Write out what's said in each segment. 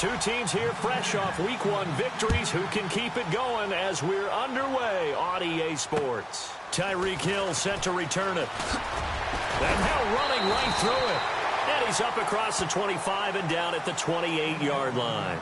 Two teams here fresh off Week 1 victories. Who can keep it going as we're underway on EA Sports? Tyreek Hill set to return it. And now running right through it. And he's up across the 25 and down at the 28-yard line.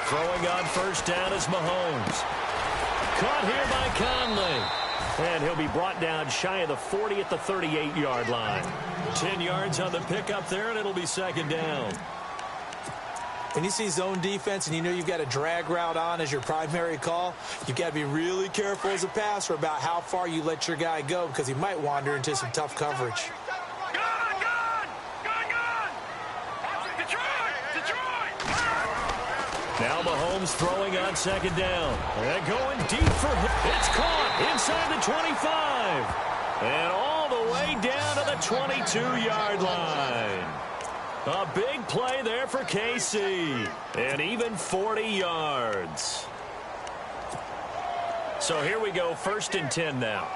Throwing on first down is Mahomes. Caught here by Conley. And he'll be brought down shy of the 40 at the 38-yard line. 10 yards on the pickup there, and it'll be second down. When you see zone defense and you know you've got a drag route on as your primary call, you've got to be really careful as a passer about how far you let your guy go because he might wander into some tough coverage. Now Mahomes throwing on second down. And going deep for him. It's caught inside the 25. And all the way down to the 22-yard line. A big play there for KC. And even 40 yards. So here we go, 1st and 10 now.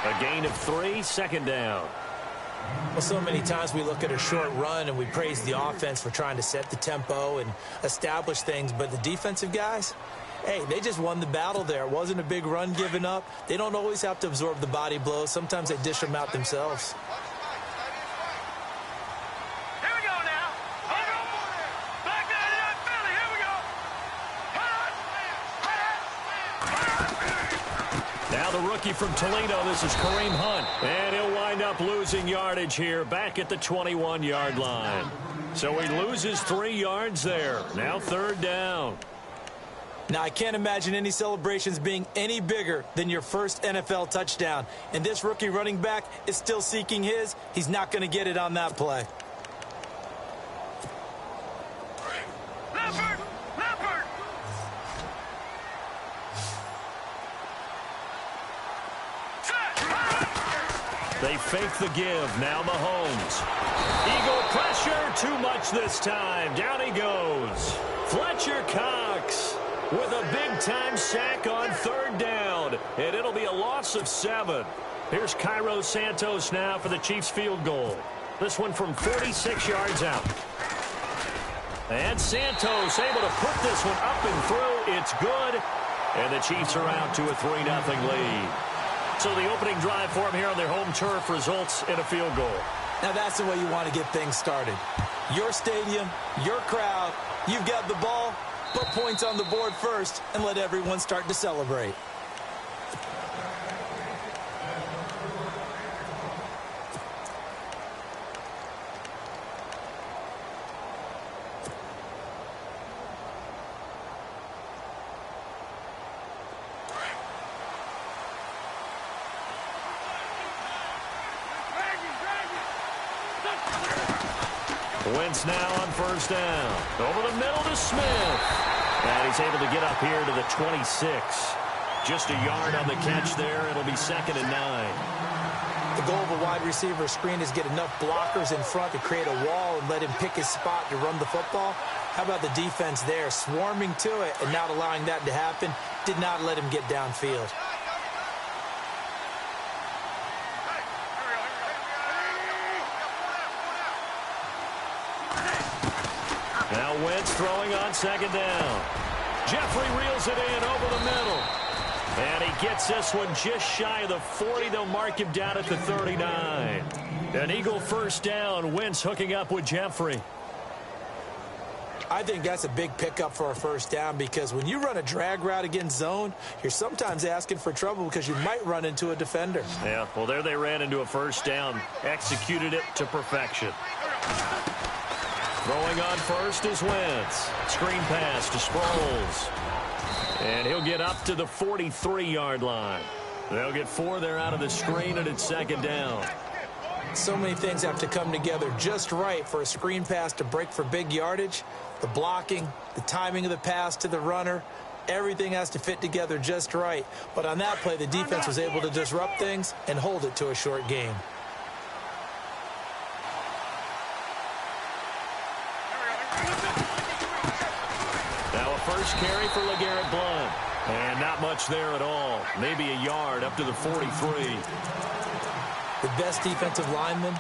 A gain of 3, second down. Well, so many times we look at a short run and we praise the offense for trying to set the tempo and establish things, but the defensive guys, hey, they just won the battle there. It wasn't a big run given up. They don't always have to absorb the body blows. Sometimes they dish them out themselves. Now the rookie from Toledo, this is Kareem Hunt. And he'll wind up losing yardage here back at the 21-yard line. So he loses 3 yards there. Now 3rd down. Now, I can't imagine any celebrations being any bigger than your first NFL touchdown. And this rookie running back is still seeking his. He's not going to get it on that play. They fake the give. Now Mahomes. Eagle pressure. Too much this time. Down he goes. Fletcher Cox with a big-time sack on 3rd down. And it'll be a loss of 7. Here's Cairo Santos now for the Chiefs field goal. This one from 46 yards out. And Santos able to put this one up and through. It's good. And the Chiefs are out to a 3-0 lead. So the opening drive for them here on their home turf results in a field goal. Now that's the way you want to get things started. Your stadium, your crowd, you've got the ball, put points on the board first, and let everyone start to celebrate. Wentz now on 1st down. Over the middle to Smith. And he's able to get up here to the 26. Just a yard on the catch there. It'll be 2nd and 9. The goal of a wide receiver screen is get enough blockers in front to create a wall and let him pick his spot to run the football. How about the defense there, swarming to it and not allowing that to happen? Did not let him get downfield. Now Wentz throwing on 2nd down. Jeffrey reels it in over the middle. And he gets this one just shy of the 40. They'll mark him down at the 39. An Eagle 1st down. Wentz hooking up with Jeffrey. I think that's a big pickup for a 1st down because when you run a drag route against zone, you're sometimes asking for trouble because you might run into a defender. Yeah, well, there they ran into a 1st down. Executed it to perfection. Throwing on first is Wentz. Screen pass to Sproles. And he'll get up to the 43-yard line. They'll get 4 there out of the screen, and it's second down. So many things have to come together just right for a screen pass to break for big yardage. The blocking, the timing of the pass to the runner, everything has to fit together just right. But on that play, the defense was able to disrupt things and hold it to a short game. Now a first carry for LeGarrette Blount. And not much there at all. Maybe a yard up to the 43. The best defensive linemen,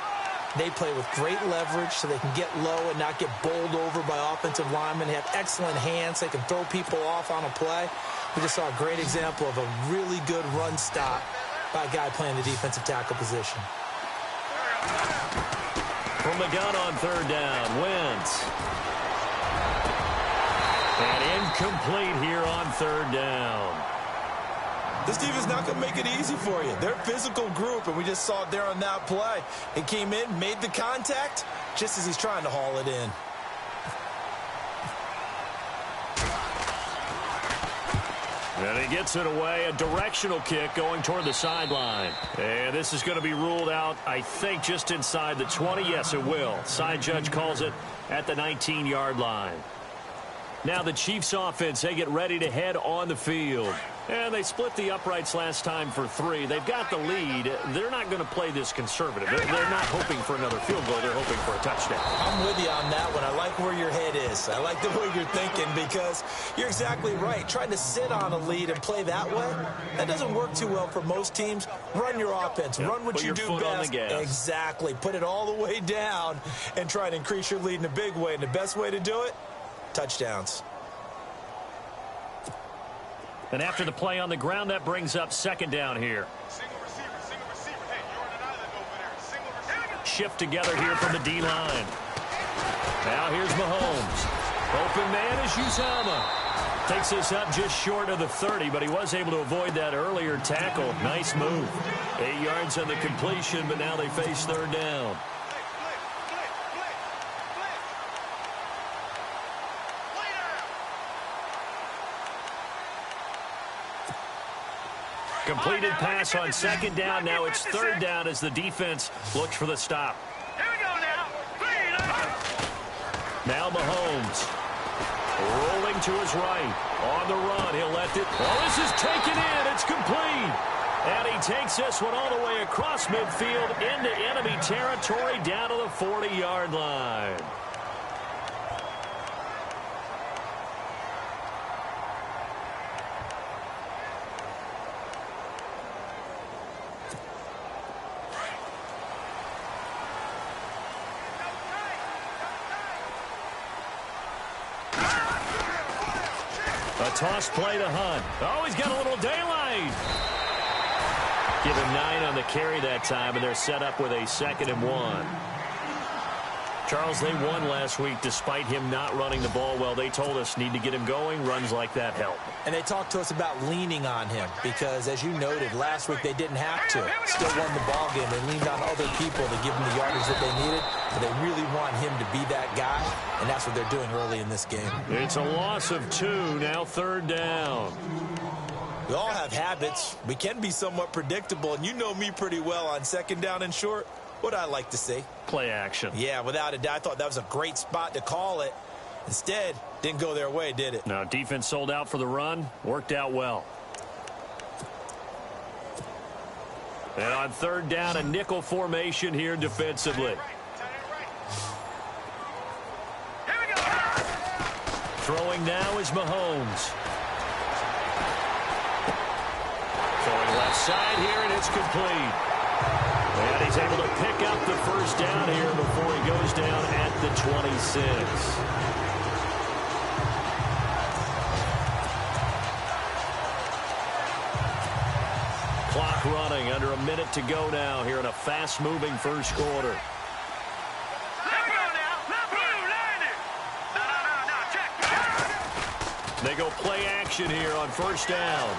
they play with great leverage so they can get low and not get bowled over by offensive linemen. They have excellent hands. They can throw people off on a play. We just saw a great example of a really good run stop by a guy playing the defensive tackle position. From the gun on third down, Wentz. And incomplete here on third down. This team is not going to make it easy for you. They're a physical group, and we just saw it there on that play. He came in, made the contact, just as he's trying to haul it in. And he gets it away, a directional kick going toward the sideline. And this is going to be ruled out, I think, just inside the 20. Yes, it will. Side judge calls it at the 19-yard line. Now the Chiefs offense, they get ready to head on the field. And they split the uprights last time for 3. They've got the lead. They're not going to play this conservative. They're not hoping for another field goal. They're hoping for a touchdown. I'm with you on that one. I like where your head is. I like the way you're thinking because you're exactly right. Trying to sit on a lead and play that way, that doesn't work too well for most teams. Run your offense. Run what you do best. Exactly. Put it all the way down and try to increase your lead in a big way. And the best way to do it, touchdowns. And after the play on the ground, that brings up second down here. Shift together here from the D-line. Now here's Mahomes. Open man is Uzomah. Takes this up just short of the 30, but he was able to avoid that earlier tackle. Nice move. 8 yards on the completion, but now they face third down. Completed pass on second down. Now it's third down as the defense looks for the stop. Here we go now. Now Mahomes. Rolling to his right. On the run. He'll let it. Oh, this is taken in. It's complete. And he takes this one all the way across midfield into enemy territory down to the 40-yard line. A toss play to Hunt. Oh, he's got a little daylight. Give him 9 on the carry that time, and they're set up with a 2nd and 1. Charles, they won last week despite him not running the ball well. They told us need to get him going. Runs like that help. And they talked to us about leaning on him because, as you noted, last week they didn't have to. Still won the ball game. They leaned on other people to give them the yardage that they needed, but they really want him to be that guy, and that's what they're doing early in this game. It's a loss of 2, now third down. We all have habits. We can be somewhat predictable, and you know me pretty well on second down and short. What I like to see. Play action. Yeah, without a doubt. I thought that was a great spot to call it. Instead, didn't go their way, did it? No, defense sold out for the run. Worked out well. And on third down, a nickel formation here defensively. Throwing now is Mahomes. Throwing left side here, and it's complete. And he's able to pick up the first down here before he goes down at the 26. Clock running, under a minute to go now here in a fast-moving first quarter. They go play action here on first down.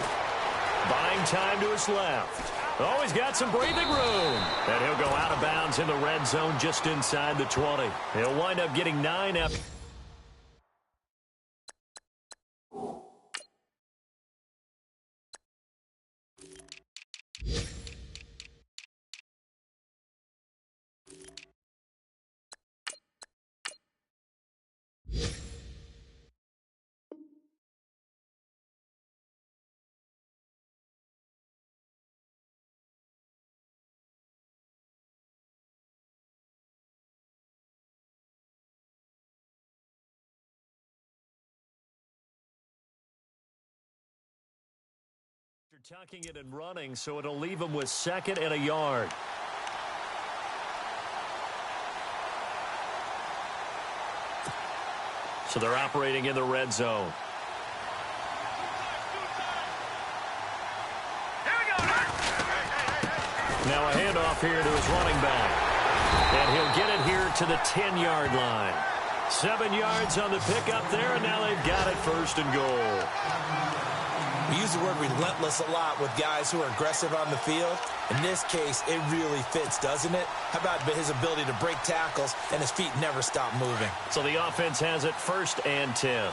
Buying time to his left. Oh, he's got some breathing room. And he'll go out of bounds in the red zone just inside the 20. He'll wind up getting 9 after. Tucking it and running, so it'll leave him with second and a yard. So they're operating in the red zone. Now a handoff here to his running back. And he'll get it here to the 10-yard line. 7 yards on the pickup there, and now they've got it first and goal. We use the word relentless a lot with guys who are aggressive on the field. In this case, it really fits, doesn't it? How about his ability to break tackles and his feet never stop moving? So the offense has it first and 10. Here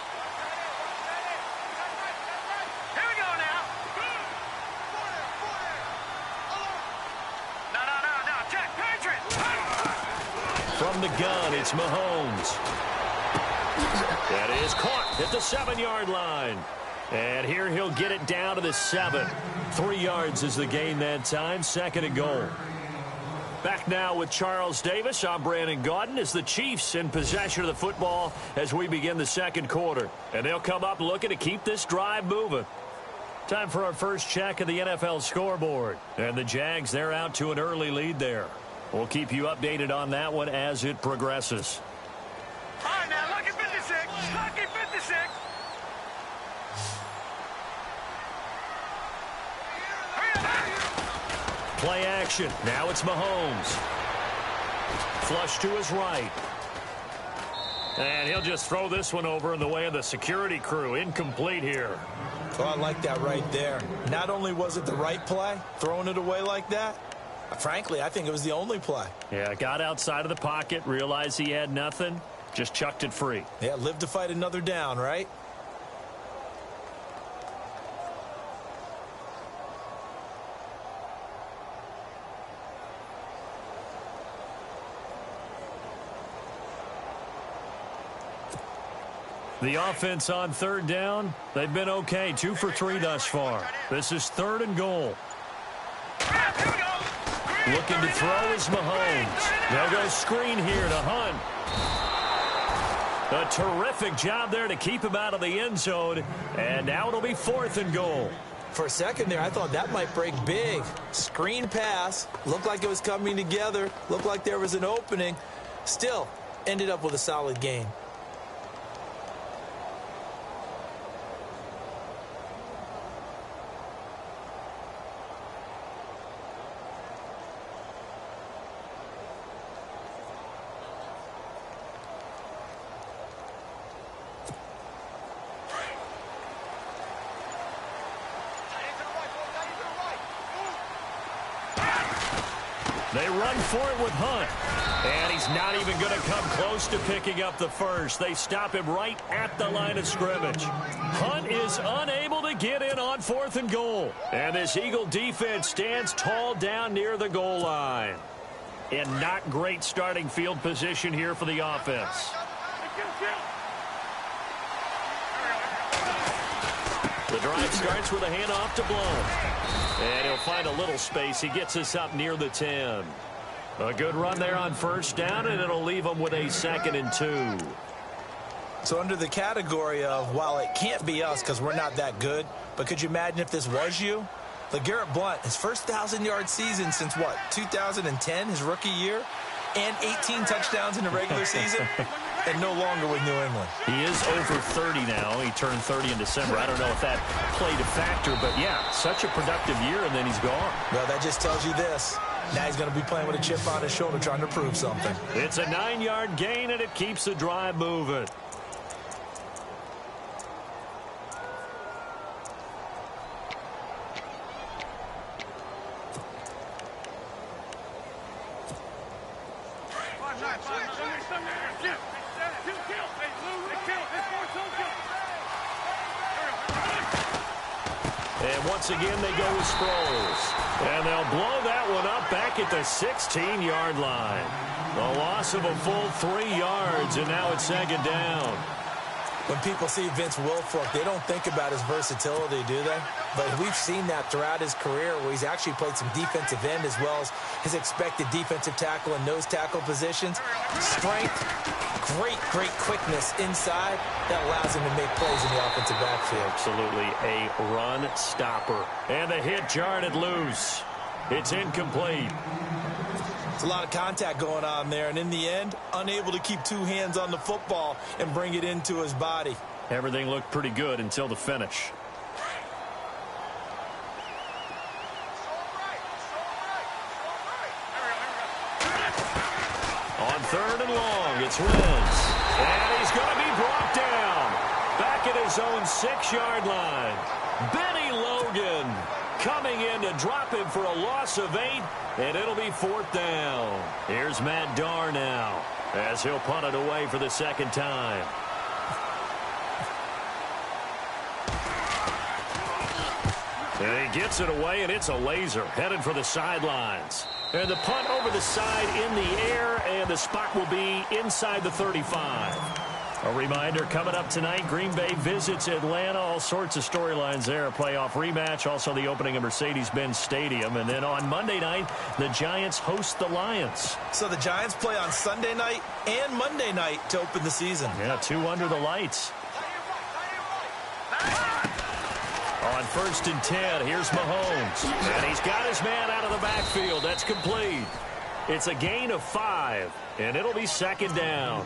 we go now. No. Check. Patriot. From the gun, it's Mahomes. That is caught at the 7-yard line. And here he'll get it down to the 7. 3 yards is the gain that time, second and goal. Back now with Charles Davis. I'm Brandon Gaudin as the Chiefs in possession of the football as we begin the second quarter. And they'll come up looking to keep this drive moving. Time for our first check of the NFL scoreboard. And the Jags, they're out to an early lead there. We'll keep you updated on that one as it progresses. All right, now, lucky 56. Lucky 56. Play action. Now it's Mahomes. Flush to his right. And he'll just throw this one over in the way of the security crew. Incomplete here. Oh, I like that right there. Not only was it the right play, throwing it away like that, frankly, I think it was the only play. Yeah, got outside of the pocket, realized he had nothing, just chucked it free. Yeah, live to fight another down, right? The offense on third down, they've been okay. 2 for 3 thus far. This is third and goal. Looking to throw is Mahomes. They'll go screen here to Hunt. A terrific job there to keep him out of the end zone. And now it'll be 4th and goal. For a second there, I thought that might break big. Screen pass. Looked like it was coming together. Looked like there was an opening. Still, ended up with a solid gain. They run for it with Hunt. And he's not even going to come close to picking up the first. They stop him right at the line of scrimmage. Hunt is unable to get in on 4th and goal. And this Eagle defense stands tall down near the goal line. And not great starting field position here for the offense. The drive starts with a handoff to Blount. And he'll find a little space. He gets us up near the 10. A good run there on first down, and it'll leave him with a 2nd and 2. So under the category of, while it can't be us because we're not that good, but could you imagine if this was you? LeGarrette Blount, his first 1,000-yard season since what, 2010, his rookie year? And 18 touchdowns in the regular season? And no longer with New England. He is over 30 now. He turned 30 in December. I don't know if that played a factor, but yeah, such a productive year, and then he's gone. Well, that just tells you this. Now he's going to be playing with a chip on his shoulder trying to prove something. It's a 9-yard gain, and it keeps the drive moving. And once again, they go with Sproles. And they'll blow that one up back at the 16-yard line. A loss of a full 3 yards, and now it's second down. When people see Vince Wilfork, they don't think about his versatility, do they? But we've seen that throughout his career where he's actually played some defensive end as well as his expected defensive tackle and nose tackle positions. Strength, great quickness inside that allows him to make plays in the offensive backfield. Absolutely a run stopper. And the hit jarred loose. It's incomplete. It's a lot of contact going on there, and in the end, unable to keep two hands on the football and bring it into his body. Everything looked pretty good until the finish. On 3rd and long, it's Wentz. And he's going to be brought down. Back at his own 6-yard line. Benny Logan coming in to drop him for a loss of 8, and it'll be 4th down. Here's Matt Darr now as he'll punt it away for the second time. And he gets it away, and it's a laser headed for the sidelines. And the punt over the side in the air, and the spot will be inside the 35. A reminder, coming up tonight, Green Bay visits Atlanta. All sorts of storylines there. A playoff rematch, also the opening of Mercedes-Benz Stadium. And then on Monday night, the Giants host the Lions. So the Giants play on Sunday night and Monday night to open the season. Yeah, 2 under the lights. On 1st and 10, here's Mahomes. And he's got his man out of the backfield. That's complete. It's a gain of 5, and it'll be second down.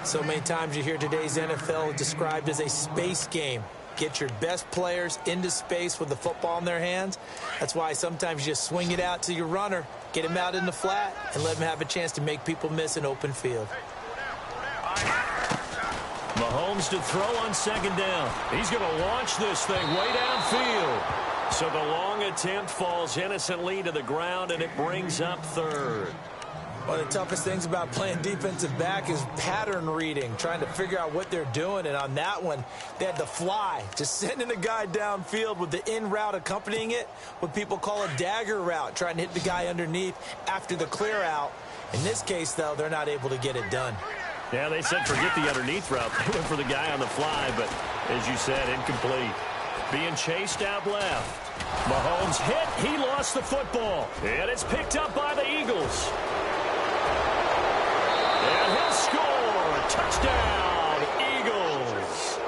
So many times you hear today's NFL described as a space game. Get your best players into space with the football in their hands. That's why sometimes you just swing it out to your runner, get him out in the flat, and let him have a chance to make people miss an open field. Mahomes to throw on second down. He's going to launch this thing way downfield. So the long attempt falls innocently to the ground, and it brings up 3rd. One of the toughest things about playing defensive back is pattern reading, trying to figure out what they're doing. And on that one, they had to fly, just sending a guy downfield with the in route accompanying it, what people call a dagger route, trying to hit the guy underneath after the clear out. In this case, though, they're not able to get it done. Yeah, they said forget the underneath route. They went for the guy on the fly, but as you said, incomplete. Being chased out left. Mahomes hit. He lost the football. And it's picked up by the Eagles. And he'll score. Touchdown, Eagles.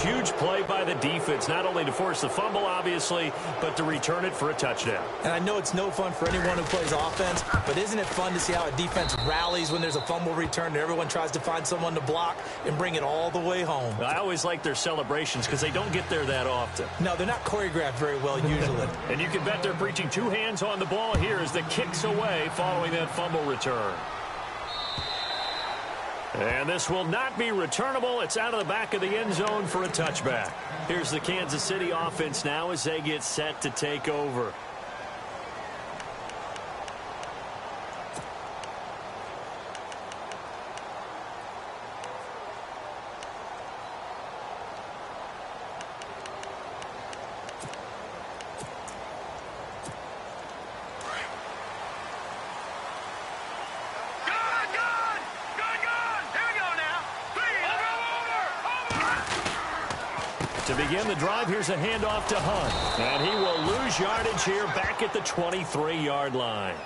Huge play by the defense, not only to force the fumble, obviously, but to return it for a touchdown. And I know it's no fun for anyone who plays offense, but isn't it fun to see how a defense rallies when there's a fumble return and everyone tries to find someone to block and bring it all the way home? I always like their celebrations because they don't get there that often. No, they're not choreographed very well usually. And you can bet they're preaching 2 hands on the ball here as the kick's away following that fumble return. And this will not be returnable. It's out of the back of the end zone for a touchback. Here's the Kansas City offense now as they get set to take over. To begin the drive, here's a handoff to Hunt. And he will lose yardage here back at the 23-yard line.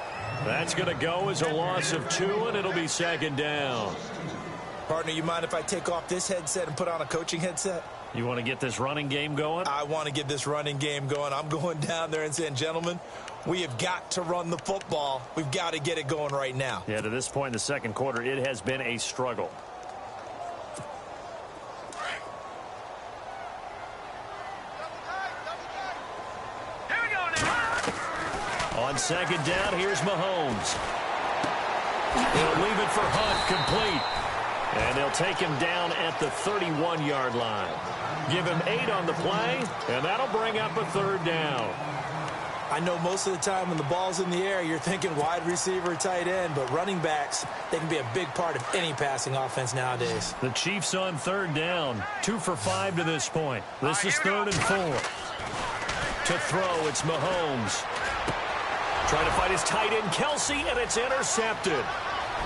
That's going to go as a loss of 2, and it'll be second down. Partner, you mind if I take off this headset and put on a coaching headset? You want to get this running game going? I want to get this running game going. I'm going down there and saying, gentlemen, we have got to run the football. We've got to get it going right now. Yeah, to this point in the second quarter, it has been a struggle. On second down, here's Mahomes. He'll leave it for Hunt, complete. And they'll take him down at the 31-yard line. Give him 8 on the play, and that'll bring up a 3rd down. I know most of the time when the ball's in the air, you're thinking wide receiver, tight end, but running backs, they can be a big part of any passing offense nowadays. The Chiefs on 3rd down, 2 for 5 to this point. This is 3rd and 4. To throw, it's Mahomes. Trying to fight his tight end, Kelsey, and it's intercepted.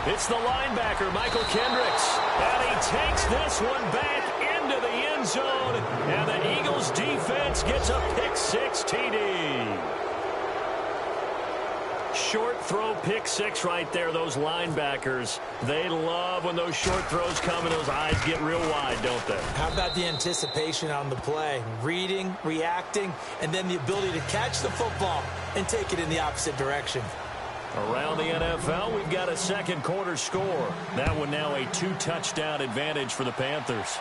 It's the linebacker, Michael Kendricks. And he takes this one back into the end zone. And the Eagles defense gets a pick-6 TD. Short throw, pick-6 right there. Those linebackers, they love when those short throws come and those eyes get real wide, don't they? How about the anticipation on the play? Reading, reacting, and then the ability to catch the football and take it in the opposite direction. Around the NFL, we've got a second quarter score. That one now a 2-touchdown advantage for the Panthers.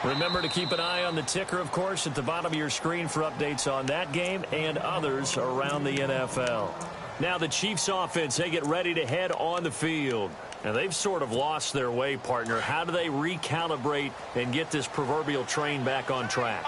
Remember to keep an eye on the ticker, of course, at the bottom of your screen for updates on that game and others around the NFL. Now the Chiefs offense, they get ready to head on the field. Now they've sort of lost their way, partner. How do they recalibrate and get this proverbial train back on track?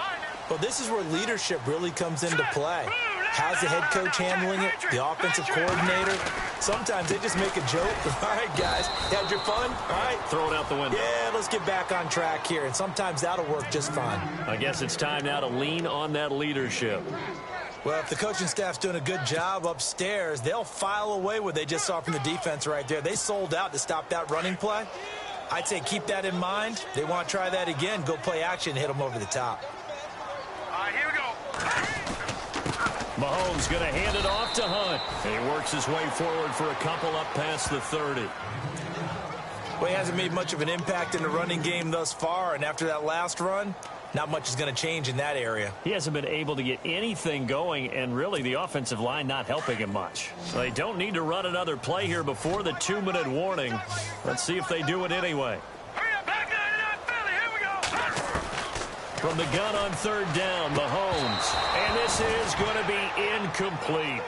Well, this is where leadership really comes into play. How's the head coach handling it? The offensive coordinator? Sometimes they just make a joke. All right, guys, had your fun? All right. Throw it out the window. Yeah, let's get back on track here. And sometimes that'll work just fine. I guess it's time now to lean on that leadership. Well, if the coaching staff's doing a good job upstairs, they'll file away what they just saw from the defense right there. They sold out to stop that running play. I'd say keep that in mind. They want to try that again. Go play action and hit them over the top. All right, here we go. Mahomes going to hand it off to Hunt. And he works his way forward for a couple up past the 30. Well, he hasn't made much of an impact in the running game thus far, and after that last run, not much is going to change in that area. He hasn't been able to get anything going, and really the offensive line not helping him much. So they don't need to run another play here before the 2-minute warning. Let's see if they do it anyway. Hurry up, back up, Philly, here we go. From the gun on third down, Mahomes. And this is going to be incomplete.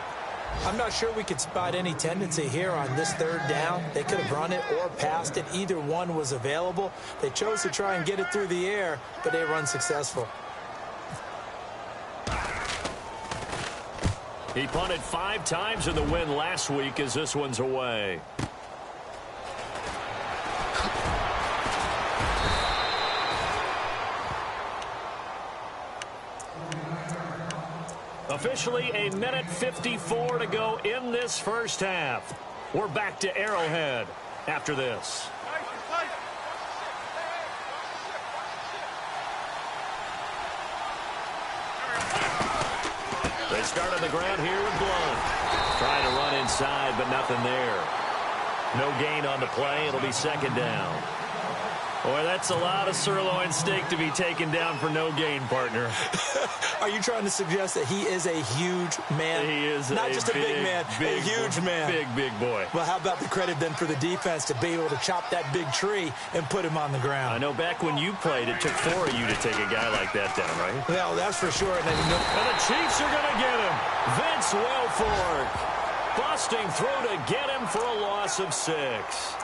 I'm not sure we could spot any tendency here on this third down. They could have run it or passed it. Either one was available. They chose to try and get it through the air, but they were unsuccessful. He punted 5 times in the win last week as this one's away. Officially a minute 54 to go in this first half. We're back to Arrowhead after this. They start on the ground here with Blount. Trying to run inside, but nothing there. No gain on the play. It'll be second down. Boy, that's a lot of sirloin steak to be taken down for no gain, partner. Are you trying to suggest that he is a huge man? He is not just a big man, a huge man. Big boy. Well, how about the credit then for the defense to be able to chop that big tree and put him on the ground? I know back when you played, it took 4 of you to take a guy like that down, right? Well, that's for sure. And the Chiefs are going to get him. Vince Wilfork busting through to get him for a loss of 6.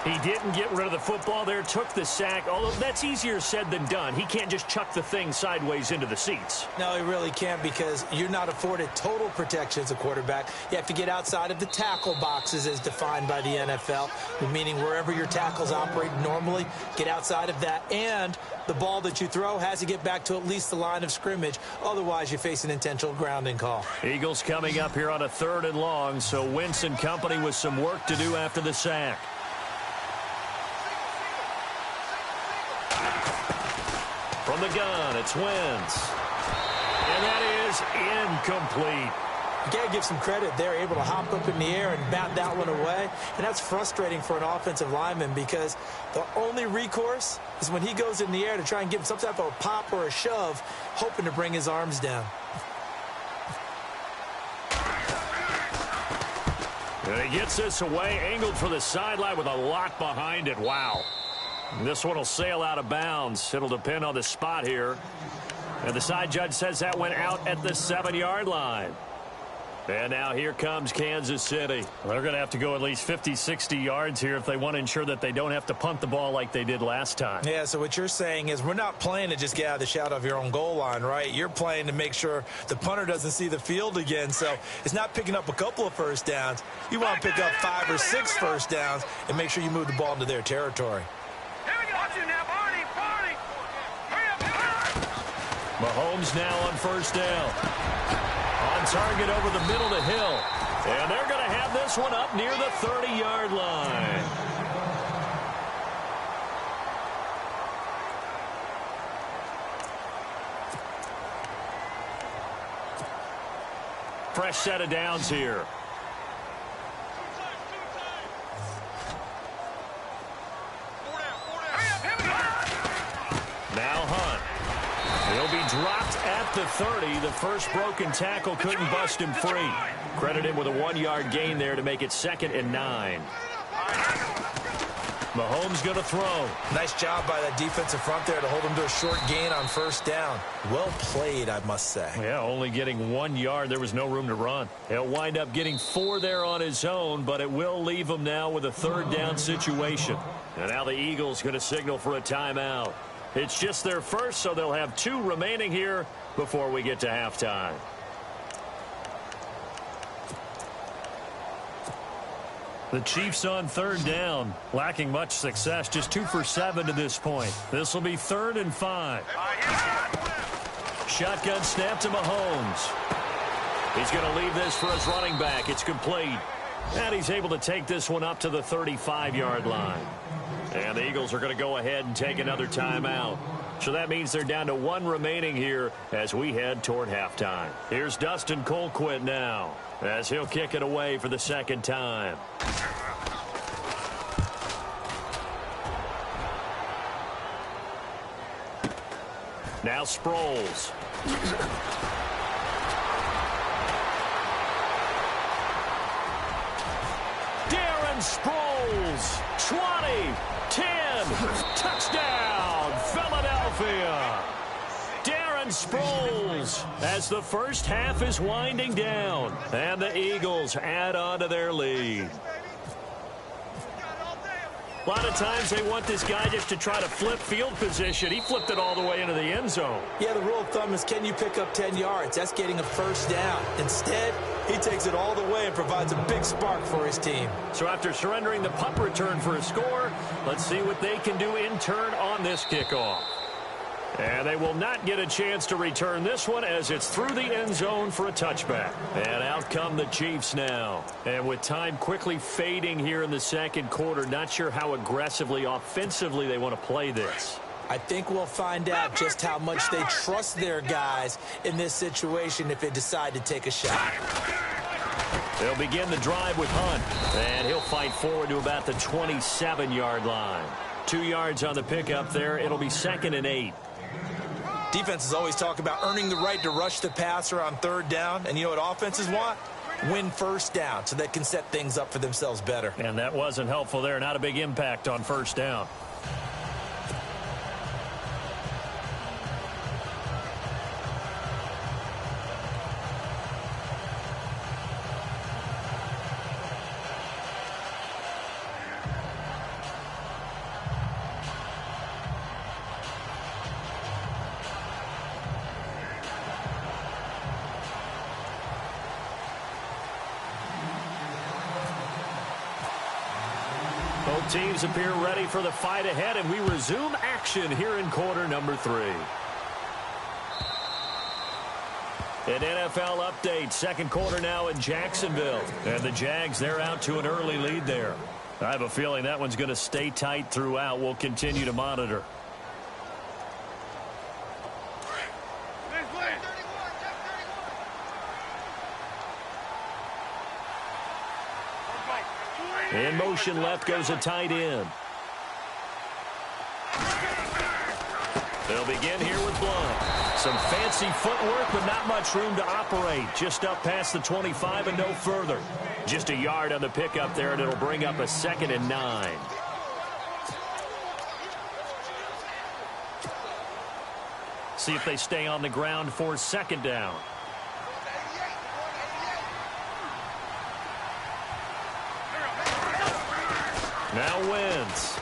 He didn't get rid of the football there, took the sack, although that's easier said than done. He can't just chuck the thing sideways into the seats. No, he really can't, because you're not afforded total protection as a quarterback. You have to get outside of the tackle boxes as defined by the NFL, meaning wherever your tackles operate normally, get outside of that. And the ball that you throw has to get back to at least the line of scrimmage. Otherwise, you face an intentional grounding call. Eagles coming up here on a 3rd and long, so Wentz and company with some work to do after the sack. From the gun, it's Wentz. And that is incomplete. You got to give some credit. They're able to hop up in the air and bat that one away. And that's frustrating for an offensive lineman, because the only recourse is when he goes in the air to try and give him some type of a pop or a shove, hoping to bring his arms down. And he gets this away, angled for the sideline with a lot behind it. Wow. This one will sail out of bounds. It'll depend on the spot here. And the side judge says that went out at the 7-yard line. And now here comes Kansas City. They're going to have to go at least 50, 60 yards here if they want to ensure that they don't have to punt the ball like they did last time. Yeah, so what you're saying is we're not playing to just get out of the shadow of your own goal line, right? You're playing to make sure the punter doesn't see the field again. So it's not picking up a couple of first downs. You want to pick up 5 or 6 first downs and make sure you move the ball into their territory. Mahomes now on first down. On target over the middle to Hill. And they're going to have this one up near the 30-yard line. Fresh set of downs here. Now Hunt. He'll be dropped at the 30. The first broken tackle couldn't bust him free. Credit him with a 1-yard gain there to make it 2nd and 9. Mahomes going to throw. Nice job by that defensive front there to hold him to a short gain on first down. Well played, I must say. Yeah, only getting 1 yard. There was no room to run. He'll wind up getting 4 there on his own, but it will leave him now with a 3rd down situation. And now the Eagles going to signal for a timeout. It's just their first, so they'll have 2 remaining here before we get to halftime. The Chiefs on 3rd down, lacking much success, just 2 for 7 to this point. This will be 3rd and 5. Shotgun snap to Mahomes. He's going to leave this for his running back. It's complete. And he's able to take this one up to the 35-yard line. And the Eagles are going to go ahead and take another timeout. So that means they're down to 1 remaining here as we head toward halftime. Here's Dustin Colquitt now as he'll kick it away for the 2nd time. Now Sproles. Darren Sproles. 20, 10, touchdown, Philadelphia. Darren Sproles as the first half is winding down, and the Eagles add on to their lead. A lot of times they want this guy just to try to flip field position. He flipped it all the way into the end zone. Yeah, the rule of thumb is, can you pick up 10 yards? That's getting a first down. Instead, he takes it all the way and provides a big spark for his team. So after surrendering the punt return for a score, let's see what they can do in turn on this kickoff. And they will not get a chance to return this one as it's through the end zone for a touchback. And out come the Chiefs now. And with time quickly fading here in the 2nd quarter, not sure how aggressively, offensively they want to play this. I think we'll find out just how much they trust their guys in this situation if they decide to take a shot. They'll begin the drive with Hunt, and he'll fight forward to about the 27-yard line. 2 yards on the pickup there. It'll be 2nd and 8. Defenses always talk about earning the right to rush the passer on 3rd down, and you know what offenses want? Win first down so they can set things up for themselves better. And that wasn't helpful there. Not a big impact on first down. Both teams appear ready for the fight ahead, and we resume action here in quarter number 3. An NFL update, 2nd quarter now in Jacksonville. And the Jags, they're out to an early lead there. I have a feeling that one's going to stay tight throughout. We'll continue to monitor. In motion left goes a tight end. They'll begin here with Blunt. Some fancy footwork, but not much room to operate. Just up past the 25 and no further. Just a yard on the pickup there, and it'll bring up a 2nd and 9. See if they stay on the ground for 2nd down. Now Wentz.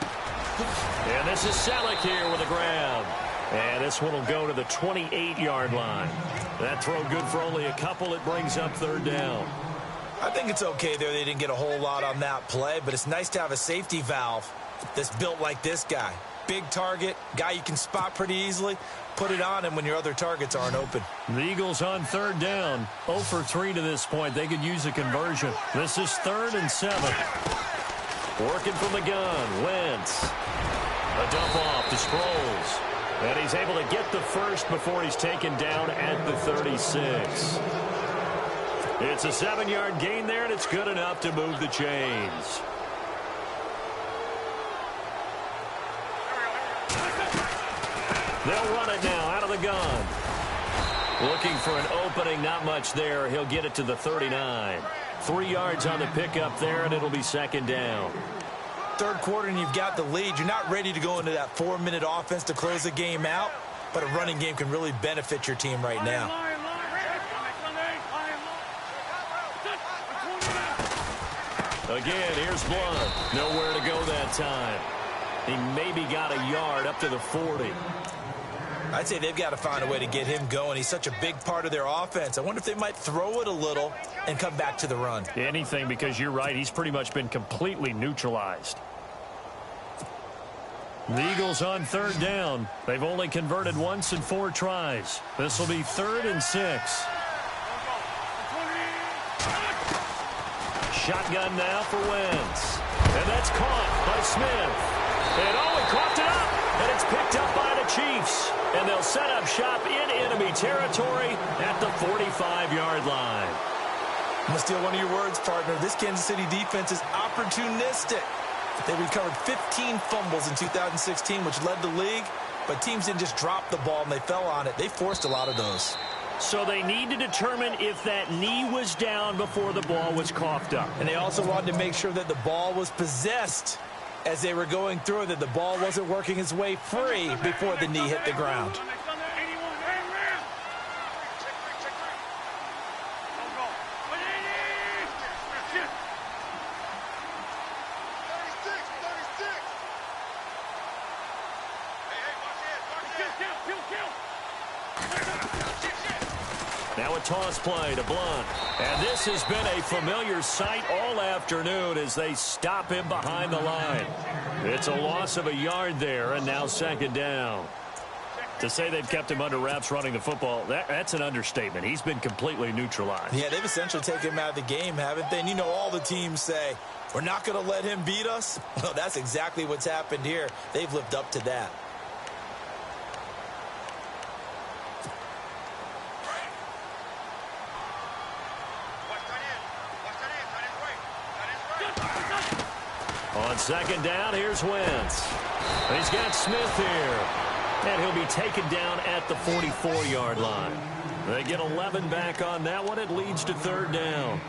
And this is Selleck here with a grab. And this one will go to the 28-yard line. That throw good for only a couple. It brings up 3rd down. I think it's okay there. They didn't get a whole lot on that play, but it's nice to have a safety valve that's built like this guy. big target, guy you can spot pretty easily, put it on him when your other targets aren't open. The Eagles on third down. 0 for 3 to this point. They could use a conversion. This is 3rd and 7. Working from the gun. Wentz. A dump off to Sproles. And he's able to get the first before he's taken down at the 36. It's a 7-yard gain there, and it's good enough to move the chains. They'll run it now out of the gun. Looking for an opening, not much there. He'll get it to the 39. 3 yards on the pickup there, and it'll be 2nd down. Third quarter, and you've got the lead. You're not ready to go into that 4-minute offense to close the game out, but a running game can really benefit your team right now. Again, here's Blunt. Nowhere to go that time. He maybe got a yard up to the 40. I'd say they've got to find a way to get him going. He's such a big part of their offense. I wonder if they might throw it a little and come back to the run. Anything, because you're right. He's pretty much been completely neutralized. The Eagles on third down. They've only converted once in 4 tries. This will be 3rd and 6. Shotgun now for Wentz. And that's caught by Smith. And he coughed it up. And it's picked up by the Chiefs. And they'll set up shop in enemy territory at the 45-yard line. I'm going to steal one of your words, partner. This Kansas City defense is opportunistic. They recovered 15 fumbles in 2016, which led the league. But teams didn't just drop the ball and they fell on it. They forced a lot of those. So they need to determine if that knee was down before the ball was coughed up. And they also wanted to make sure that the ball was possessed as they were going through, that the ball wasn't working its way free before the knee hit the ground. Now a toss play to Blunt. And this has been a familiar sight all afternoon as they stop him behind the line. It's a loss of a yard there, and now 2nd down. To say they've kept him under wraps running the football, that's an understatement. He's been completely neutralized. Yeah, they've essentially taken him out of the game, haven't they? And you know all the teams say, we're not going to let him beat us. Well, that's exactly what's happened here. They've lived up to that. On 2nd down, here's Wentz. He's got Smith here. And he'll be taken down at the 44-yard line. They get 11 back on that one. It leads to 3rd down.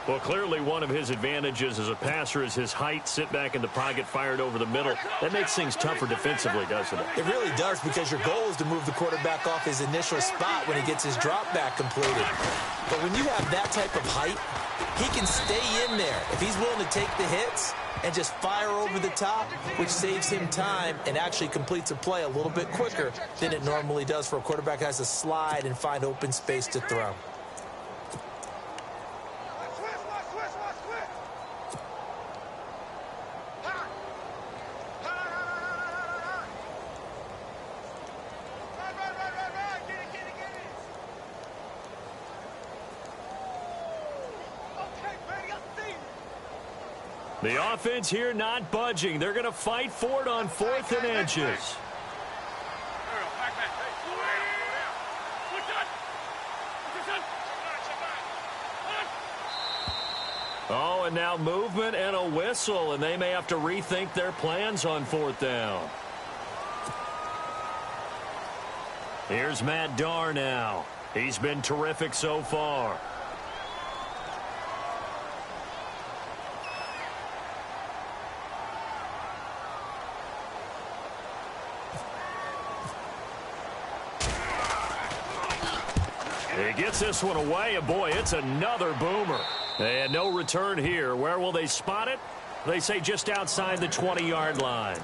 Well, clearly one of his advantages as a passer is his height. Sit back in the pocket, fired over the middle. That makes things tougher defensively, doesn't it? It really does, because your goal is to move the quarterback off his initial spot when he gets his drop back completed. But when you have that type of height, he can stay in there if he's willing to take the hits and just fire over the top, which saves him time and actually completes a play a little bit quicker than it normally does for a quarterback who has to slide and find open space to throw. The offense here not budging. They're going to fight for it on 4th and inches. Oh, and now movement and a whistle, and they may have to rethink their plans on 4th down. Here's Matt Darr now. He's been terrific so far. He gets this one away, and boy, it's another boomer. And no return here. Where will they spot it? They say just outside the 20-yard line.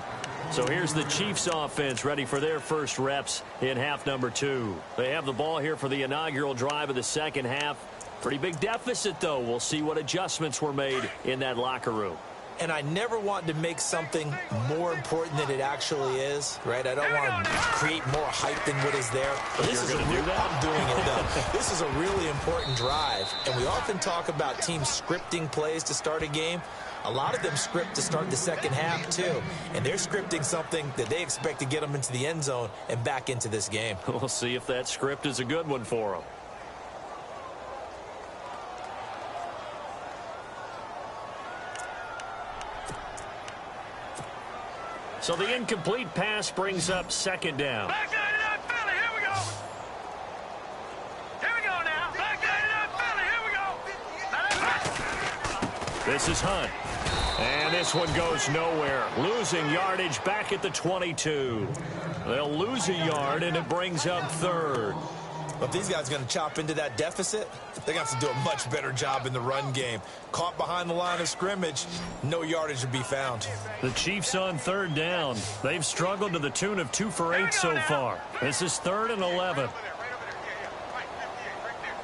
So here's the Chiefs offense ready for their first reps in half number 2. They have the ball here for the inaugural drive of the second half. Pretty big deficit, though. We'll see what adjustments were made in that locker room. And I never want to make something more important than it actually is, right? I don't want to create more hype than what is there. But this is I'm doing it, though. This is a really important drive. And we often talk about teams scripting plays to start a game. A lot of them script to start the second half, too. And they're scripting something that they expect to get them into the end zone and back into this game. We'll see if that script is a good one for them. So the incomplete pass brings up second down. Back 99 Philly, here we go. Here we go now. Back 99 Philly, here we go. This is Hunt. And this one goes nowhere. Losing yardage back at the 22. They'll lose a yard, and it brings up third. But if these guys are going to chop into that deficit, they're going to have to do a much better job in the run game. Caught behind the line of scrimmage, no yardage to be found. The Chiefs on third down. They've struggled to the tune of 2 for 8 so far. This is 3rd and 11.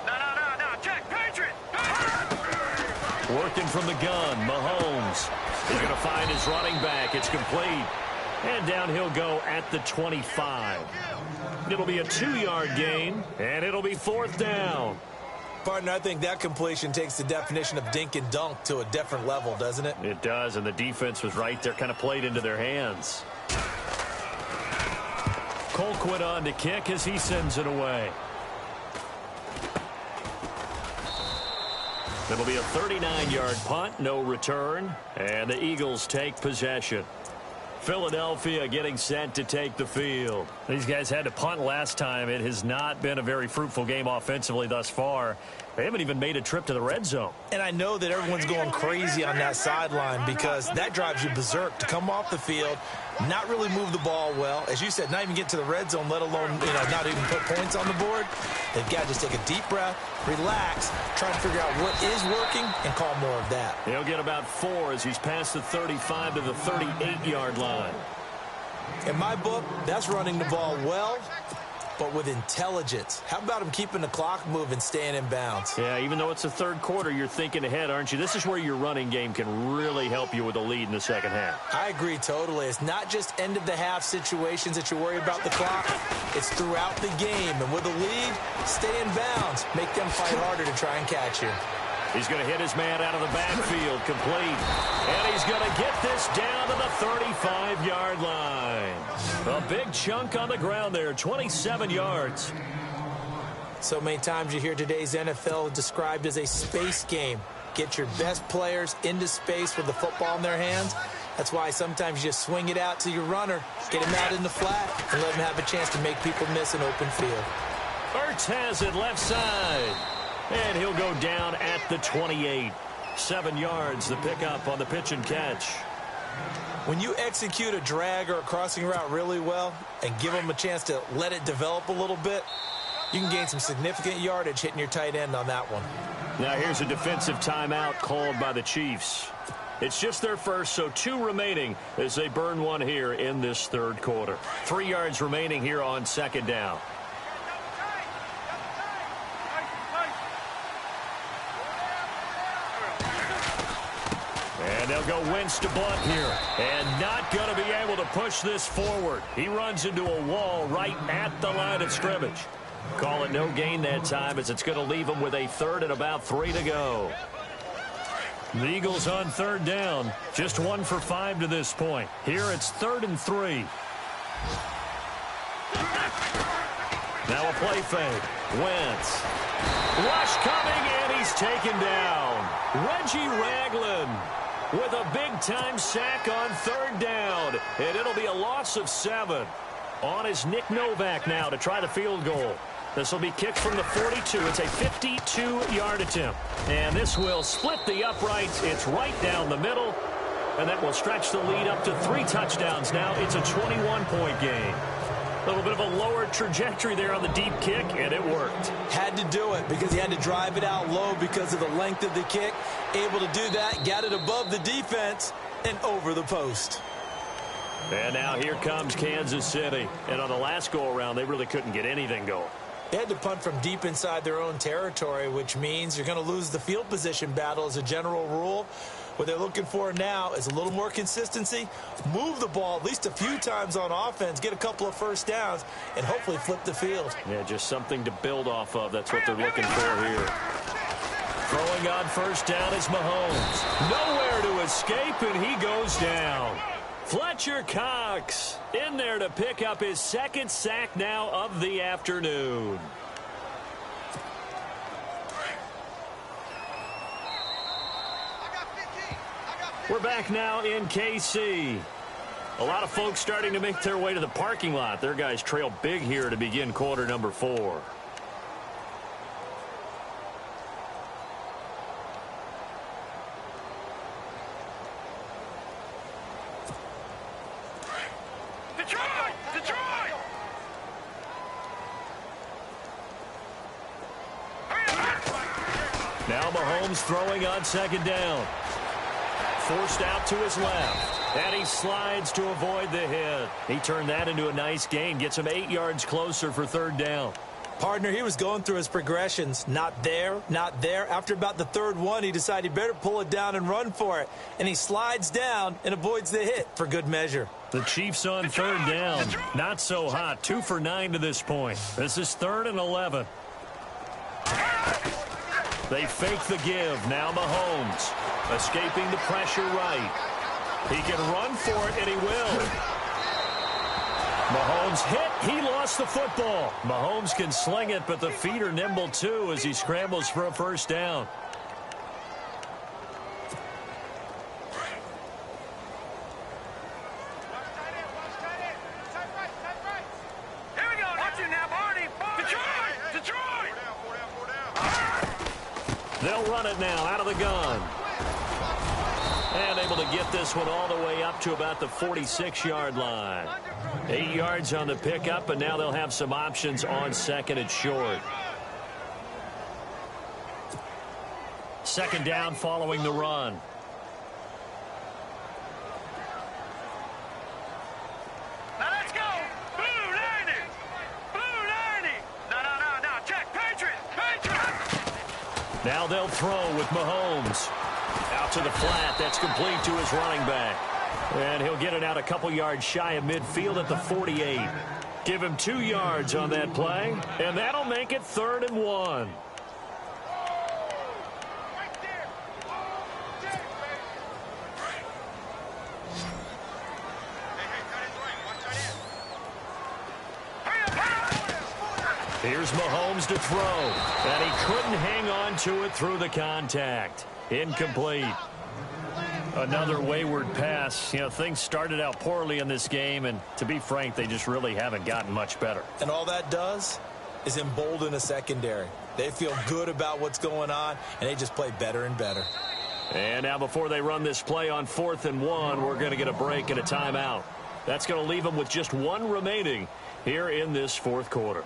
No, check, Patriot. Working from the gun, Mahomes. He's going to find his running back. It's complete. And down he'll go at the 25. It'll be a 2-yard gain, and it'll be 4th down. Partner, I think that completion takes the definition of dink and dunk to a different level, doesn't it? It does, and the defense was right there, kind of played into their hands. Colquitt on to kick as he sends it away. It'll be a 39-yard punt, no return, and the Eagles take possession. Philadelphia getting set to take the field. These guys had to punt last time. It has not been a very fruitful game offensively thus far. They haven't even made a trip to the red zone. And I know that everyone's going crazy on that sideline because that drives you berserk to come off the field, not really move the ball well. As you said, not even get to the red zone, let alone, not even put points on the board. They've got to just take a deep breath, relax, try to figure out what is working, and call more of that. He'll get about 4 as he's past the 35 to the 38-yard line. In my book, that's running the ball well, but with intelligence. How about him keeping the clock moving, staying in bounds? Yeah, even though it's the third quarter, you're thinking ahead, aren't you? This is where your running game can really help you with a lead in the second half. I agree totally. It's not just end-of-the-half situations that you worry about the clock. It's throughout the game. And with a lead, stay in bounds. Make them fight harder to try and catch you. He's going to hit his man out of the backfield, complete. And he's going to get this down to the 35-yard line. A big chunk on the ground there, 27 yards. So many times you hear today's NFL described as a space game. Get your best players into space with the football in their hands. That's why sometimes you just swing it out to your runner, get him out in the flat, and let him have a chance to make people miss an open field. Ertz has it left side. And he'll go down at the 28. 7 yards, the pickup on the pitch and catch. When you execute a drag or a crossing route really well and give them a chance to let it develop a little bit, you can gain some significant yardage hitting your tight end on that one. Now here's a defensive timeout called by the Chiefs. It's just their first, so 2 remaining as they burn one here in this third quarter. 3 yards remaining here on second down. And they'll go Wentz to Blunt here. And not going to be able to push this forward. He runs into a wall right at the line of scrimmage. Call it no gain that time as it's going to leave him with a 3rd and about 3 to go. The Eagles on third down. Just 1 for 5 to this point. Here it's 3rd and 3. Now a play fake. Wentz. Rush coming, and he's taken down. Reggie Ragland with a big-time sack on third down. And it'll be a loss of 7. On is Nick Novak now to try the field goal. This will be kicked from the 42. It's a 52-yard attempt. And this will split the uprights. It's right down the middle. And that will stretch the lead up to 3 touchdowns now. It's a 21-point game. A little bit of a lower trajectory there on the deep kick, and it worked. Had to do it because he had to drive it out low because of the length of the kick. Able to do that, got it above the defense, and over the post. And now here comes Kansas City. And on the last go-around, they really couldn't get anything going. They had to punt from deep inside their own territory, which means you're going to lose the field position battle as a general rule. What they're looking for now is a little more consistency, move the ball at least a few times on offense, get a couple of first downs, and hopefully flip the field. Yeah, just something to build off of. That's what they're looking for here. Throwing on first down is Mahomes. Nowhere to escape, and he goes down. Fletcher Cox in there to pick up his second sack now of the afternoon. We're back now in KC. A lot of folks starting to make their way to the parking lot. Their guys trail big here to begin quarter number 4. Now Mahomes throwing on second down. Forced out to his left. And he slides to avoid the hit. He turned that into a nice gain. Gets him 8 yards closer for third down. Partner, he was going through his progressions. Not there, not there. After about the third one, he decided he better pull it down and run for it. And he slides down and avoids the hit for good measure. The Chiefs on third down. Not so hot. 2 for 9 to this point. This is 3rd and 11. They fake the give. Now Mahomes escaping the pressure right. He can run for it, and he will. Mahomes hit. He lost the football. Mahomes can sling it, but the feet are nimble too as he scrambles for a first down. Here we go. Watch it now, Barney. Detroit. They'll run it now out of the gun. And able to get this one all the way up to about the 46-yard line. 8 yards on the pickup, and now they'll have some options on second and short. Second down following the run. Now let's go. Blue 90. No. Check. Patriot. Now they'll throw with Mahomes. Out to the flat. That's complete to his running back. And he'll get it out a couple yards shy of midfield at the 48. Give him 2 yards on that play, and that'll make it 3rd and 1. Here's Mahomes to throw, and he couldn't hang on to it through the contact. Incomplete. Another wayward pass. You know, things started out poorly in this game, and to be frank, they just really haven't gotten much better. And all that does is embolden a secondary. They feel good about what's going on, and they just play better and better. And now before they run this play on 4th and 1, we're going to get a break and a timeout. That's going to leave them with just 1 remaining here in this 4th quarter.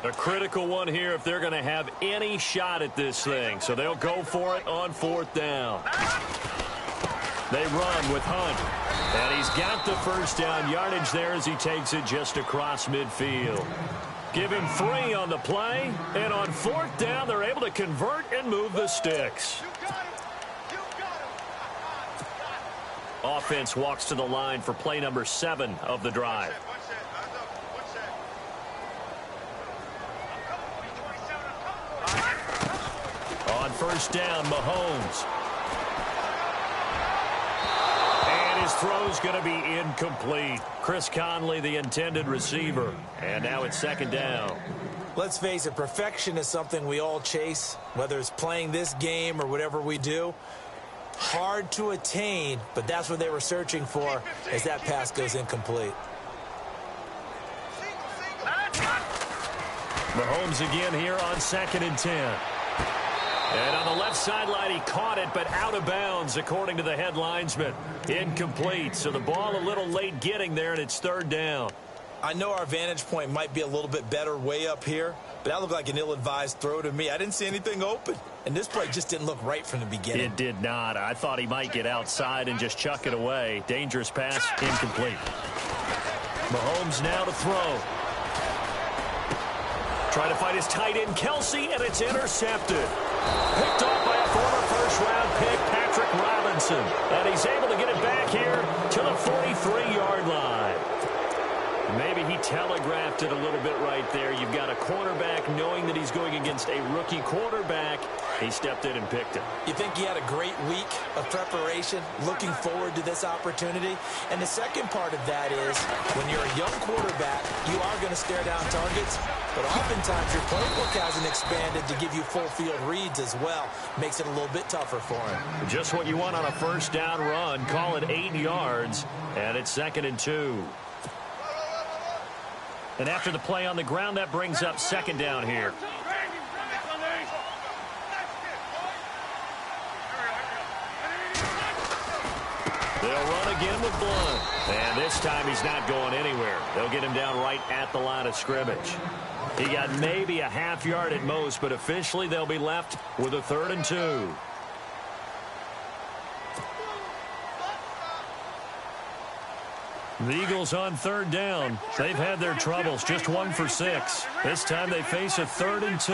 A critical one here if they're going to have any shot at this thing. So they'll go for it on 4th down. They run with Hunt. And he's got the first down yardage there as he takes it just across midfield. Give him 3 on the play. And on 4th down, they're able to convert and move the sticks. Offense walks to the line for play number 7 of the drive. On first down, Mahomes. And his throw's going to be incomplete. Chris Conley, the intended receiver. And now it's 2nd down. Let's face it, perfection is something we all chase, whether it's playing this game or whatever we do. Hard to attain, but that's what they were searching for as that pass goes incomplete. Mahomes again here on 2nd and 10. And on the left sideline, he caught it, but out of bounds, according to the head linesman. Incomplete, so the ball a little late getting there, and it's 3rd down. I know our vantage point might be a little bit better way up here, but that looked like an ill-advised throw to me. I didn't see anything open, and this play just didn't look right from the beginning. It did not. I thought he might get outside and just chuck it away. Dangerous pass, incomplete. Mahomes now to throw. Trying to find his tight end, Kelsey, and it's intercepted. Picked off by a former first-round pick, Patrick Robinson. And he's able to get it back here to the 43-yard line. Maybe he telegraphed it a little bit right there. You've got a cornerback knowing that he's going against a rookie quarterback. He stepped in and picked it. You think he had a great week of preparation, looking forward to this opportunity? And the second part of that is, when you're a young quarterback, you are going to stare down targets, but oftentimes your playbook hasn't expanded to give you full field reads as well. Makes it a little bit tougher for him. Just what you want on a first down run. Call it 8 yards, and it's 2nd and 2. And after the play on the ground, that brings up 2nd down here. They'll run again with Blunt. And this time he's not going anywhere. They'll get him down right at the line of scrimmage. He got maybe a half yard at most, but officially they'll be left with a 3rd and 2. The Eagles on 3rd down. They've had their troubles, just 1 for 6. This time they face a 3rd and 2.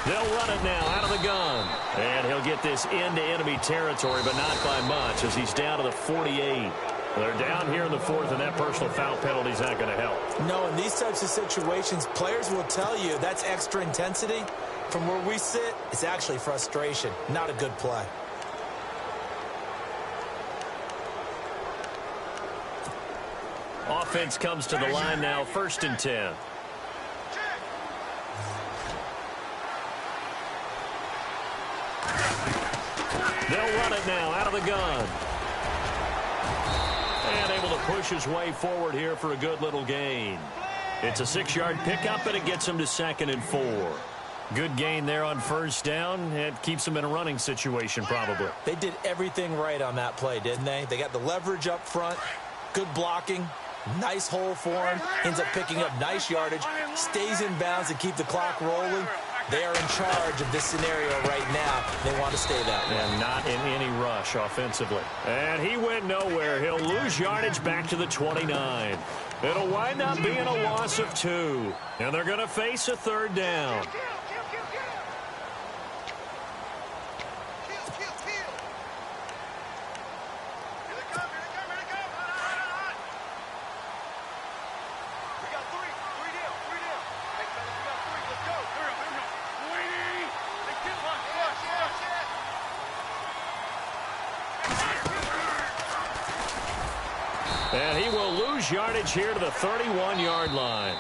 They'll run it now out of the gun. And he'll get this into enemy territory, but not by much as he's down to the 48. They're down here in the 4th, and that personal foul penalty is not going to help. No, in these types of situations, players will tell you that's extra intensity. From where we sit, it's actually frustration, not a good play. Offense comes to the line now, 1st and 10. They'll run it now out of the gun. And able to push his way forward here for a good little gain. It's a 6-yard pickup, and it gets him to 2nd and 4. Good gain there on 1st down. It keeps them in a running situation probably. They did everything right on that play, didn't they? They got the leverage up front, good blocking, nice hole for him, ends up picking up nice yardage, stays in bounds to keep the clock rolling. They are in charge of this scenario right now. They want to stay that way. And not in any rush offensively. And he went nowhere. He'll lose yardage back to the 29. It'll wind up being a loss of 2. And they're going to face a 3rd down. And he will lose yardage here to the 31-yard line.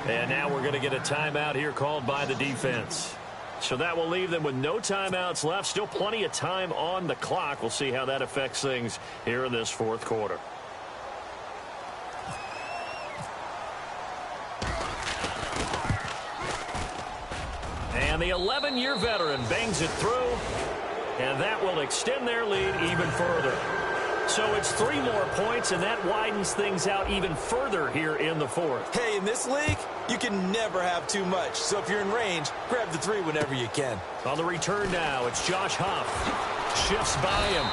And now we're going to get a timeout here called by the defense. So that will leave them with no timeouts left. Still plenty of time on the clock. We'll see how that affects things here in this 4th quarter. And the 11-year veteran bangs it through. And that will extend their lead even further. So it's 3 more points, and that widens things out even further here in the 4th. Hey, in this league, you can never have too much. So if you're in range, grab the 3 whenever you can. On the return now, it's Josh Huff. Shifts by him.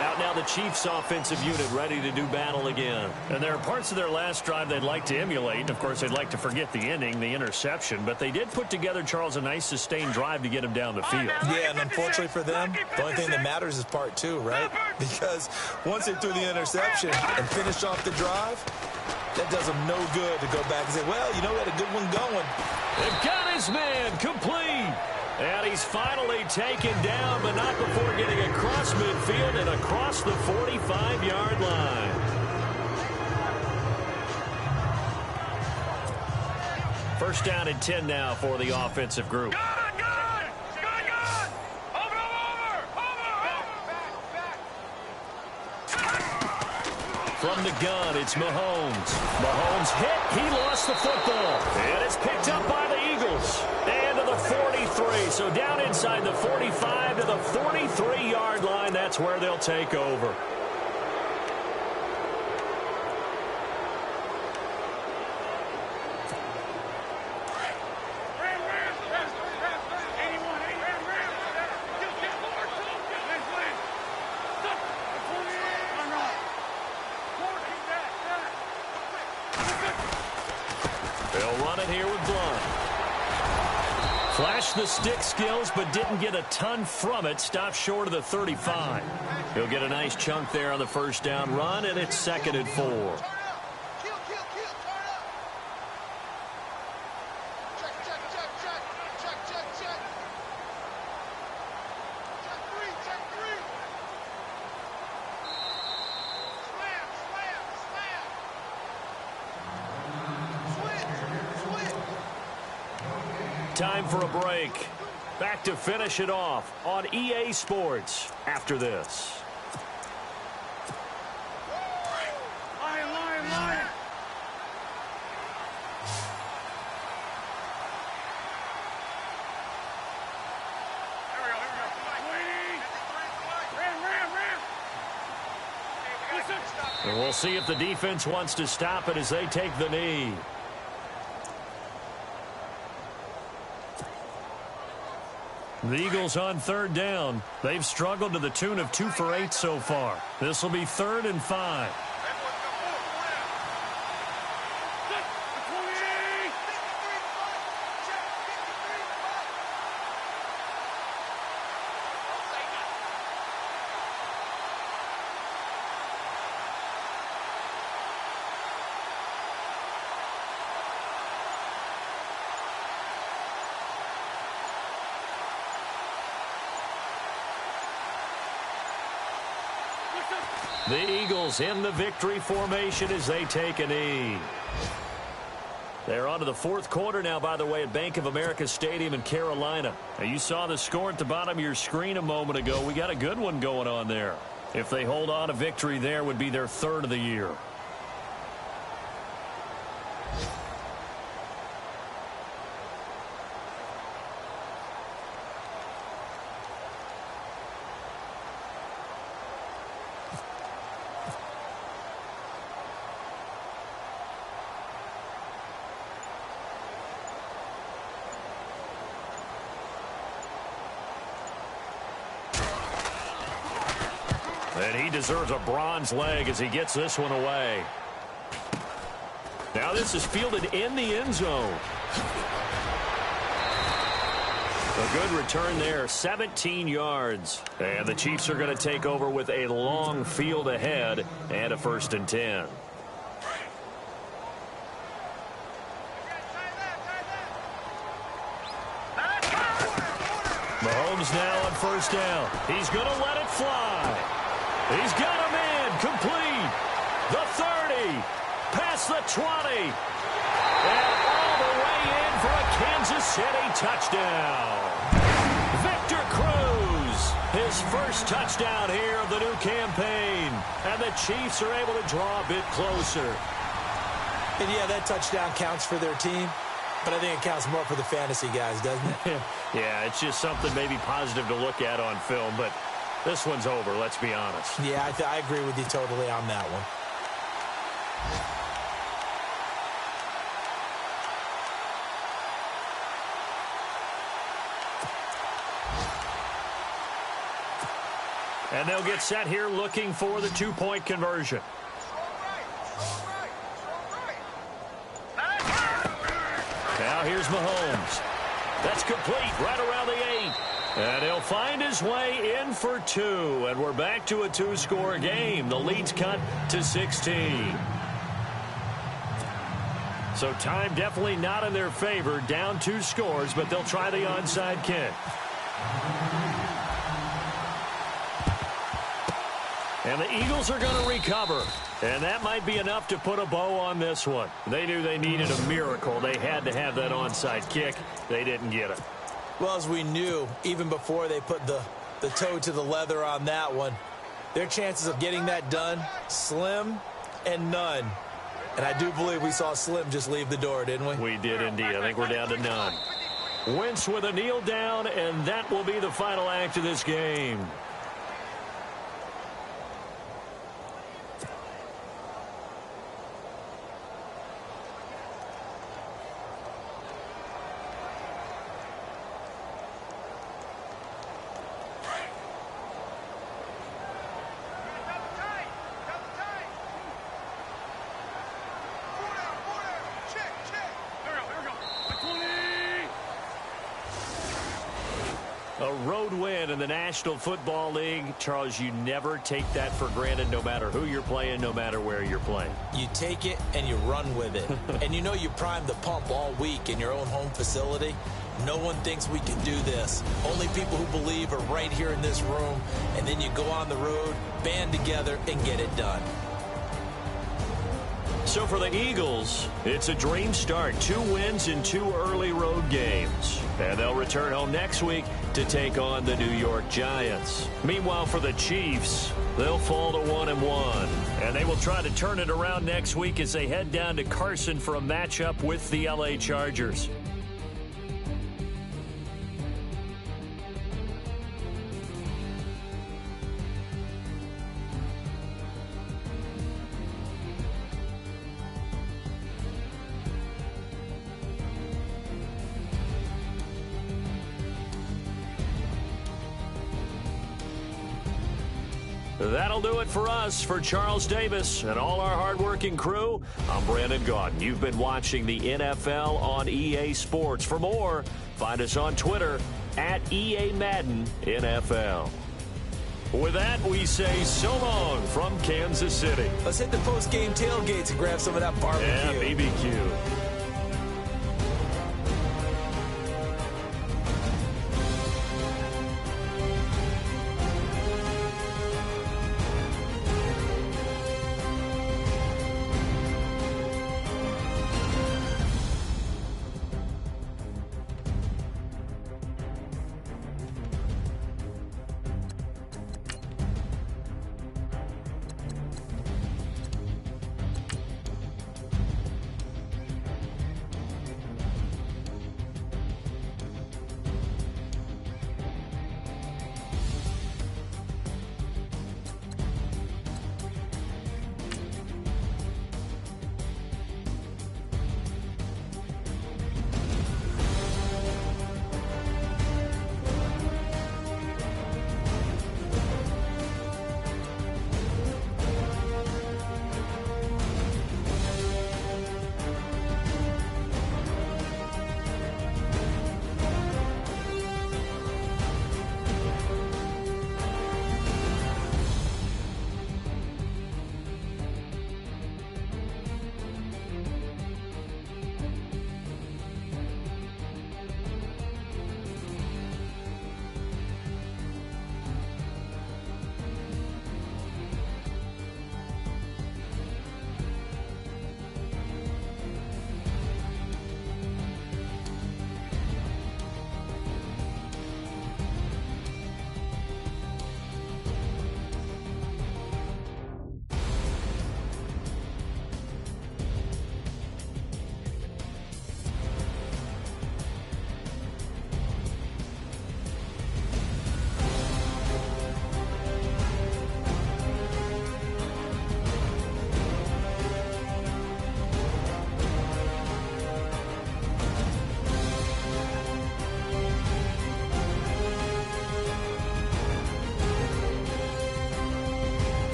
Out now the Chiefs offensive unit ready to do battle again. And there are parts of their last drive they'd like to emulate. Of course, they'd like to forget the ending, the interception. But they did put together, Charles, a nice sustained drive to get him down the field. Yeah, and unfortunately for them, the only thing that matters is part 2, right? Because once they threw the interception and finished off the drive, that does them no good to go back and say, well, you know, we had a good one going. They've got his man complete. And he's finally taken down, but not before getting across midfield and across the 45-yard line. First down and 10 now for the offensive group. From the gun, it's Mahomes. Mahomes hit. He lost the football. And it's picked up by the Eagles. And to the 43. So down inside the 45 to the 43-yard line. That's where they'll take over. They'll run it here with Blunt. Flashed the stick skills, but didn't get a ton from it. Stopped short of the 35. He'll get a nice chunk there on the first down run, and it's 2nd and 4. Time for a break. Back to finish it off on EA Sports after this. Line. And we'll see if the defense wants to stop it as they take the knee. The Eagles on 3rd down. They've struggled to the tune of 2 for 8 so far. This will be 3rd and 5. The Eagles in the victory formation as they take a knee. They're on to the 4th quarter now, by the way, at Bank of America Stadium in Carolina. Now, you saw the score at the bottom of your screen a moment ago. We got a good one going on there. If they hold on, a victory there would be their 3rd of the year. And he deserves a bronze leg as he gets this one away. Now this is fielded in the end zone. A good return there, 17 yards. And the Chiefs are going to take over with a long field ahead and a 1st and 10. Mahomes now on 1st down. He's going to let it fly. He's got him in, complete. The 30, past the 20, and all the way in for a Kansas City touchdown. Victor Cruz, his first touchdown here of the new campaign, and the Chiefs are able to draw a bit closer. And yeah, that touchdown counts for their team, but I think it counts more for the fantasy guys, doesn't it? Yeah, it's just something maybe positive to look at on film, but this one's over, let's be honest. Yeah, I agree with you totally on that one. And they'll get set here looking for the 2-point conversion. Now here's Mahomes. That's complete right around the 8. And he'll find his way in for 2. And we're back to a 2-score game. The lead's cut to 16. So time definitely not in their favor. Down 2 scores, but they'll try the onside kick. And the Eagles are going to recover. And that might be enough to put a bow on this one. They knew they needed a miracle. They had to have that onside kick. They didn't get it. Well, as we knew, even before they put the toe to the leather on that one, their chances of getting that done, slim and none. And I do believe we saw Slim just leave the door, didn't we? We did indeed. I think we're down to none. Wentz with a kneel down, and that will be the final act of this game. A road win in the National Football League. Charles, you never take that for granted no matter who you're playing, no matter where you're playing. You take it and you run with it. And you know you primed the pump all week in your own home facility. No one thinks we can do this. Only people who believe are right here in this room. And then you go on the road, band together, and get it done. So for the Eagles, it's a dream start. 2 wins in 2 early road games. And they'll return home next week to take on the New York Giants. Meanwhile, for the Chiefs, they'll fall to 1-1. And they will try to turn it around next week as they head down to Carson for a matchup with the LA Chargers. That'll do it for us. For Charles Davis and all our hardworking crew, I'm Brandon Gaudin. You've been watching the NFL on EA Sports. For more, find us on Twitter at EA Madden NFL. With that, we say so long from Kansas City. Let's hit the post-game tailgates and grab some of that barbecue. Yeah, BBQ.